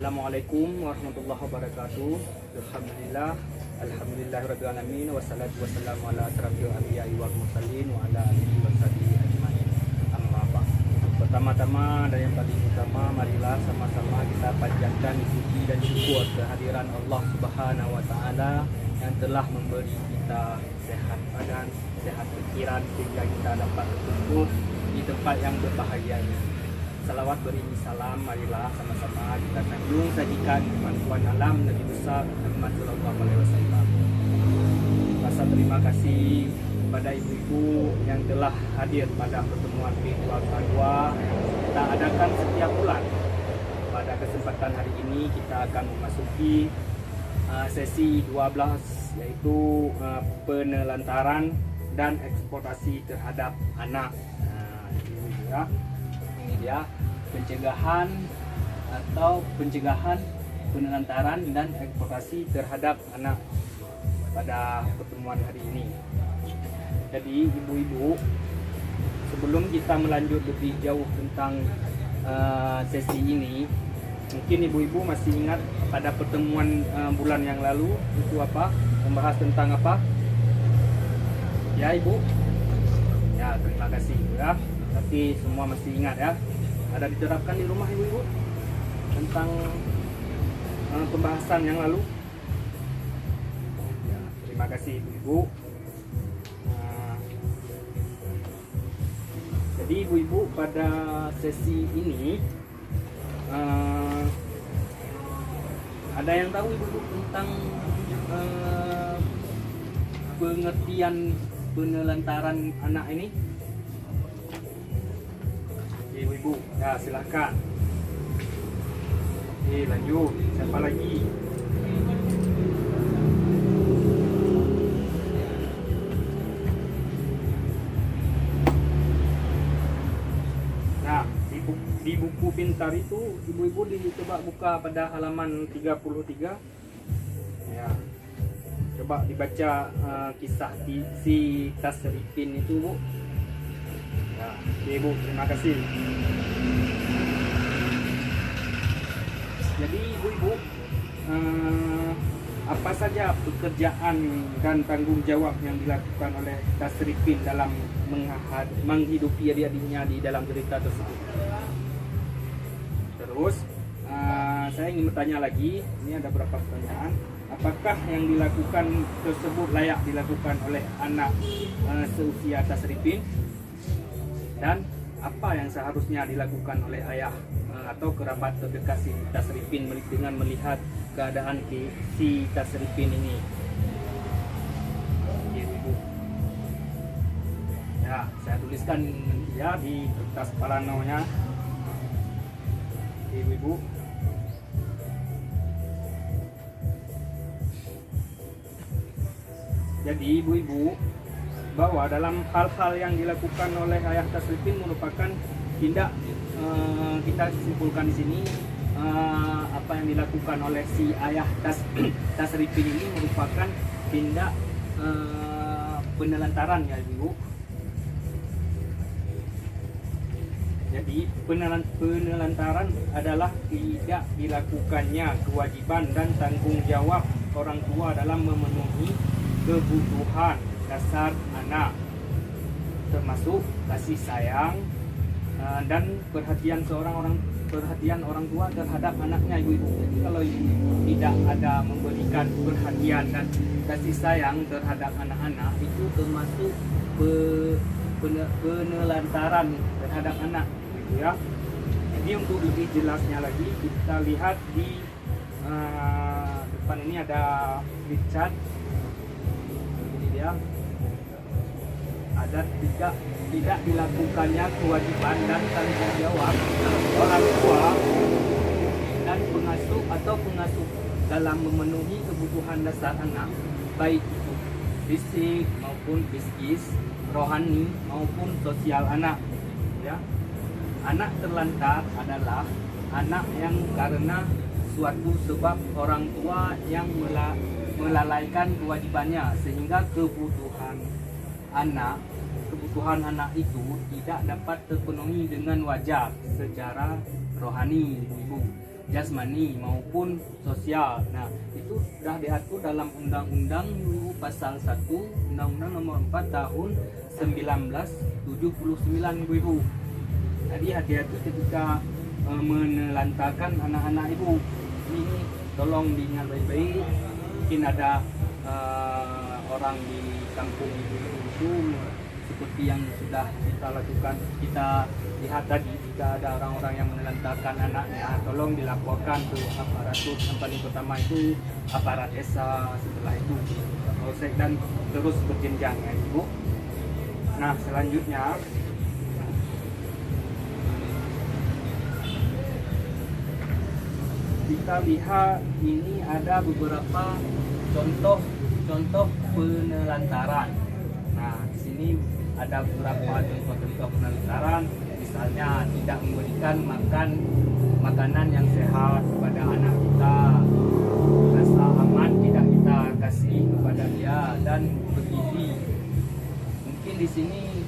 Assalamualaikum warahmatullahi wabarakatuh. Alhamdulillahirabbil alamin wassalatu wassalamu ala asyrafil anbiya'i wal mursalin wa ala alihi washabihi ajmain. Amma ba'd. Pertama-tama dan yang paling utama, marilah sama-sama kita panjatkan puji dan syukur kehadiran Allah Subhanahu wa taala yang telah memberi kita sehat badan, sehat pikiran sehingga kita dapat berkumpul di tempat yang berbahagia ini. Salawat beriring salam, marilah sama-sama kita sanjung sajikan bantuan alam Nabi besar Muhammad sallallahu alaihi wasallam. Rasa terima kasih kepada ibu-ibu yang telah hadir pada pertemuan virtual kedua kita adakan setiap bulan. Pada kesempatan hari ini kita akan memasuki sesi 12, yaitu penelantaran dan eksploitasi terhadap anak. Ini dia pencegahan penelantaran dan eksploitasi terhadap anak pada pertemuan hari ini. Jadi ibu-ibu, sebelum kita melanjut lebih jauh tentang sesi ini, mungkin ibu-ibu masih ingat pada pertemuan bulan yang lalu itu apa? Membahas tentang apa? Ya ibu? Ya, terima kasih ya. Tapi semua masih ingat ya. Ada diterapkan di rumah ibu-ibu tentang pembahasan yang lalu. Ya, terima kasih ibu-ibu. Jadi ibu-ibu pada sesi ini ada yang tahu ibu-ibu tentang pengertian penelantaran anak ini? Ibu-ibu, ya silakan. Oke, lanjut. Siapa lagi? Nah, di buku pintar itu ibu-ibu coba buka pada halaman 33. Ya. Coba dibaca kisah si Tasripin itu, Bu. Ya, ibu, terima kasih. Jadi ibu-ibu, apa saja pekerjaan dan tanggung jawab yang dilakukan oleh Tasripin dalam menghidupi adik-adiknya di dalam cerita tersebut? Terus saya ingin bertanya lagi, ini ada beberapa pertanyaan. Apakah yang dilakukan tersebut layak dilakukan oleh anak seusia Tasripin? Dan apa yang seharusnya dilakukan oleh ayah atau kerabat terdekat si Tasripin dengan melihat keadaan si Tasripin ini? Ibu. Ya, saya tuliskan ya di kertas paranonya. Ibu-ibu. Jadi ibu-ibu, bahwa dalam hal-hal yang dilakukan oleh ayah Tasripin merupakan tindak, kita simpulkan di sini apa yang dilakukan oleh si ayah Tasripin ini merupakan tindak penelantaran ya ibu. Jadi penelantaran adalah tidak dilakukannya kewajiban dan tanggung jawab orang tua dalam memenuhi kebutuhan dasar anak, termasuk kasih sayang dan perhatian orang tua terhadap anaknya ibu-ibu. Jadi kalau ibu tidak ada memberikan perhatian dan kasih sayang terhadap anak-anak, itu termasuk penelantaran terhadap anak, gitu ya. Jadi untuk lebih jelasnya lagi kita lihat di depan ini ada chart. Ini dia. Ada tidak dilakukannya kewajiban dan tanggung jawab orang tua dan pengasuh atau pengasuh dalam memenuhi kebutuhan dasar anak, baik itu fisik maupun psikis, rohani maupun sosial anak. Ya, anak terlantar adalah anak yang karena suatu sebab orang tua yang melalaikan kewajibannya sehingga kebutuhan anak itu tidak dapat terpenuhi dengan wajar secara rohani ibu. jasmani maupun sosial. Nah, itu sudah diatur dalam Undang-Undang Pasal 1 Undang-Undang Nomor 4 Tahun 1979 Ibu. Jadi hati-hati ketika menelantarkan anak-anak Ibu. Ini tolong diingat baik-baik. Mungkin ada orang di kampung Ibu itu seperti yang sudah kita lakukan, kita lihat tadi, jika ada orang-orang yang menelantarkan anaknya, tolong dilaporkan ke aparatur. Yang paling pertama itu aparat desa, setelah itu polsek, dan terus berjenjang ya Ibu. Nah, selanjutnya kita lihat ini ada beberapa contoh penelantaran. Nah, di sini ada beberapa contoh penelantaran, misalnya tidak memberikan makanan yang sehat kepada anak kita, rasa aman tidak kita kasih kepada dia, dan bergizi. Mungkin di sini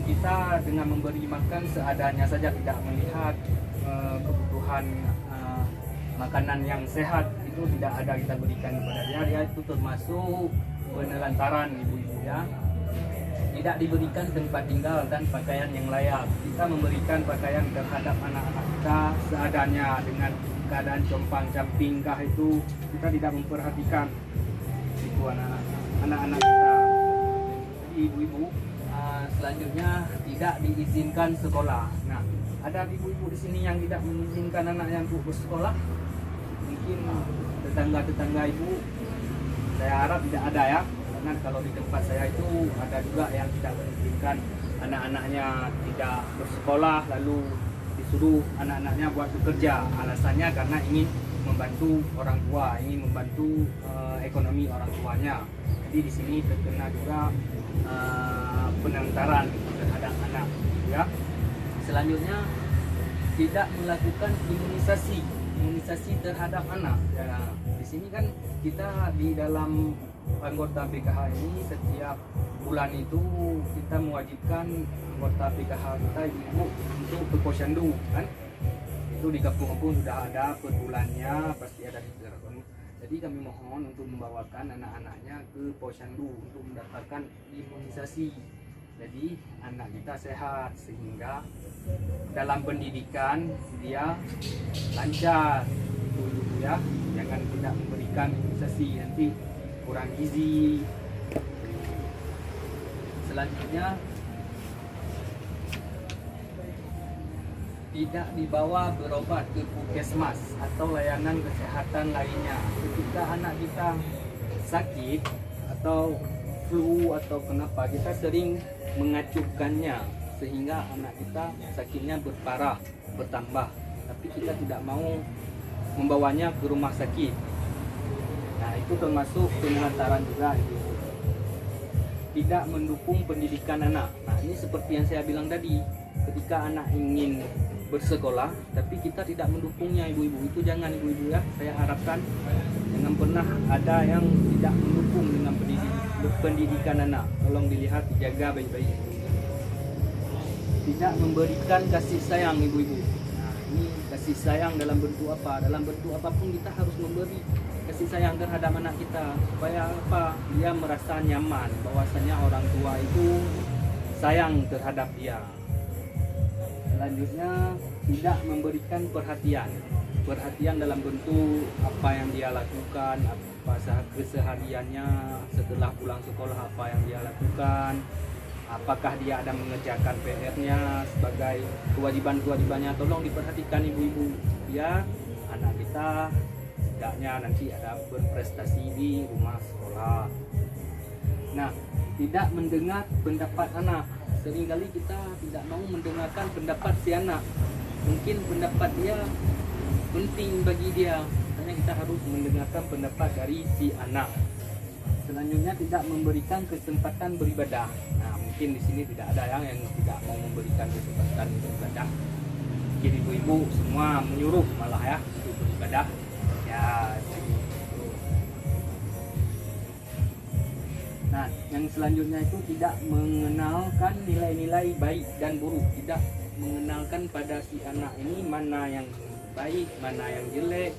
kita dengan memberi makan seadanya saja, tidak melihat kebutuhan makanan yang sehat, itu tidak ada kita berikan kepada dia itu termasuk penelantaran Ibu-ibu ya. Tidak diberikan tempat tinggal dan pakaian yang layak. Kita memberikan pakaian terhadap anak-anak kita seadanya, dengan keadaan compang-camping kah, itu kita tidak memperhatikan itu anak-anak kita. Jadi ibu-ibu, selanjutnya tidak diizinkan sekolah. Nah, ada ibu-ibu di sini yang tidak mengizinkan anaknya untuk bersekolah. Mungkin tetangga-tetangga Ibu, saya harap tidak ada ya. Karena kalau di tempat saya itu ada juga yang tidak mengizinkan anak-anaknya tidak bersekolah, lalu disuruh anak-anaknya buat bekerja. Alasannya karena ingin membantu orang tua, ingin membantu ekonomi orang tuanya. Jadi di sini terkena juga penelantaran terhadap anak ya. Selanjutnya tidak melakukan imunisasi terhadap anak ya. Di sini kan kita di dalam anggota PKH ini setiap bulan itu kita mewajibkan anggota PKH kita ibu untuk ke posyandu kan. Itu di kampung-kampung sudah ada per bulannya, pasti ada di Cirebon. Jadi kami mohon untuk membawakan anak-anaknya ke posyandu untuk mendapatkan imunisasi. Jadi anak kita sehat sehingga dalam pendidikan dia lancar itu ya. Jangan tidak memberikan imunisasi, nanti kurang gizi. Selanjutnya tidak dibawa berobat ke puskesmas atau layanan kesehatan lainnya. Ketika anak kita sakit atau flu atau kenapa, kita sering mengacuhkannya sehingga anak kita sakitnya berparah, bertambah, tapi kita tidak mau membawanya ke rumah sakit. Nah, itu termasuk penelantaran juga. Tidak mendukung pendidikan anak. Nah, ini seperti yang saya bilang tadi, ketika anak ingin bersekolah tapi kita tidak mendukungnya ibu-ibu, itu jangan ibu-ibu ya. Saya harapkan jangan pernah ada yang tidak mendukung dengan pendidikan anak. Tolong dilihat, dijaga baik-baik. Tidak memberikan kasih sayang ibu-ibu. Nah, ini kasih sayang dalam bentuk apa? Dalam bentuk apapun kita harus memberi kasih sayang terhadap anak kita, supaya apa? Dia merasa nyaman bahwasanya orang tua itu sayang terhadap dia. Selanjutnya tidak memberikan perhatian dalam bentuk apa yang dia lakukan, apa kesehariannya setelah pulang sekolah, apa yang dia lakukan, apakah dia ada mengerjakan PR-nya sebagai kewajiban-kewajibannya. Tolong diperhatikan ibu-ibu ya, anak kita tidaknya nanti ada berprestasi di rumah sekolah. Nah, tidak mendengar pendapat anak. Seringkali kita tidak mau mendengarkan pendapat si anak. Mungkin pendapat dia penting bagi dia, hanya kita harus mendengarkan pendapat dari si anak. Selanjutnya tidak memberikan kesempatan beribadah. Nah, mungkin di sini tidak ada yang tidak mau memberikan kesempatan beribadah. Mungkin ibu-ibu semua menyuruh malah ya untuk beribadah. Ya, nah, yang selanjutnya itu tidak mengenalkan nilai-nilai baik dan buruk, tidak mengenalkan pada si anak ini mana yang baik, mana yang jelek,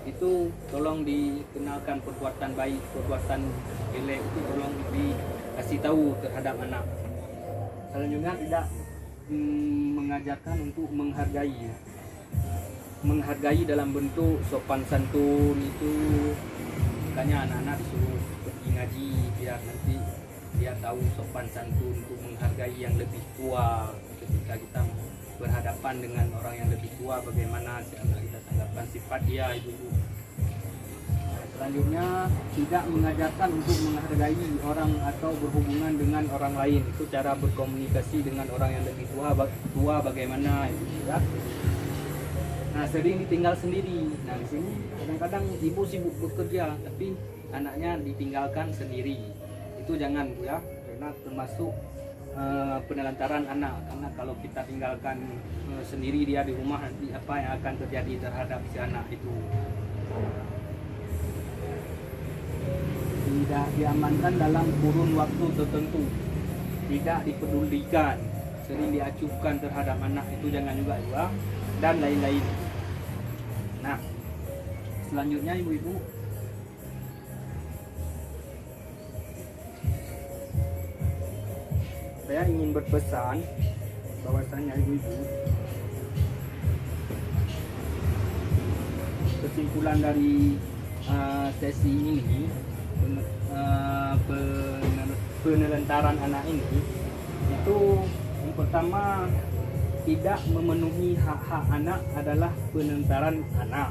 itu tolong dikenalkan perbuatan baik, perbuatan jelek itu tolong dikasih tahu terhadap anak. Selanjutnya tidak mengajarkan untuk menghargai dalam bentuk sopan santun. Itu makanya anak-anak disuruh pergi ngaji biar nanti dia tahu sopan santun untuk menghargai yang lebih tua. Ketika kita berhadapan dengan orang yang lebih tua, bagaimana anak kita tanggapan sifat dia itu. Selanjutnya tidak mengajarkan untuk menghargai orang atau berhubungan dengan orang lain. Itu cara berkomunikasi dengan orang yang lebih tua bagaimana itu ya. Nah, sering ditinggal sendiri. Nah, di sini kadang-kadang ibu sibuk bekerja tapi anaknya ditinggalkan sendiri. Itu jangan Bu ya, karena termasuk penelantaran anak. Karena kalau kita tinggalkan sendiri dia di rumah, nanti apa yang akan terjadi terhadap si anak itu. Tidak diamankan dalam kurun waktu tertentu, tidak dipedulikan, sering diacuhkan terhadap anak, itu jangan juga dan lain-lain. Nah, selanjutnya ibu-ibu, saya ingin berpesan bahwasanya ibu-ibu, kesimpulan dari sesi ini, penelantaran anak ini, itu yang pertama, tidak memenuhi hak-hak anak adalah penelantaran anak.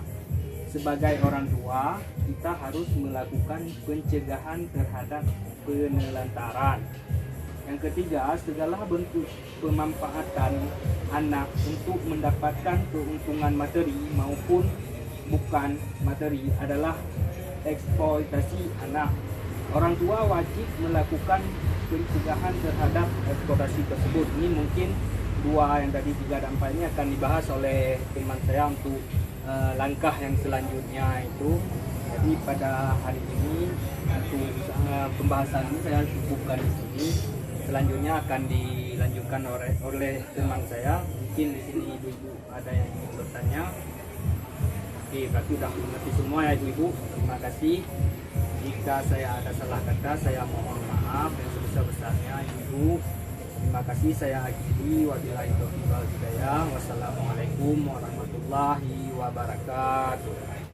Sebagai orang tua, kita harus melakukan pencegahan terhadap penelantaran. Yang ketiga, segala bentuk pemanfaatan anak untuk mendapatkan keuntungan materi maupun bukan materi adalah eksploitasi anak. Orang tua wajib melakukan pencegahan terhadap eksploitasi tersebut. Ini mungkin 2 yang tadi 3 dan 4 ini akan dibahas oleh teman saya untuk langkah yang selanjutnya itu. Jadi pada hari ini untuk pembahasan ini saya cukupkan di sini. Selanjutnya akan dilanjutkan oleh teman saya. Mungkin di sini ibu-ibu ada yang ingin bertanya. Oke, berarti sudah mengerti semua ya ibu-ibu. Terima kasih. Jika saya ada salah kata, saya mohon maaf yang sebesar-besarnya ibu. Terima kasih, saya akhiri. Wabillahi taufiq wal hidayah. Wassalamualaikum warahmatullahi wabarakatuh.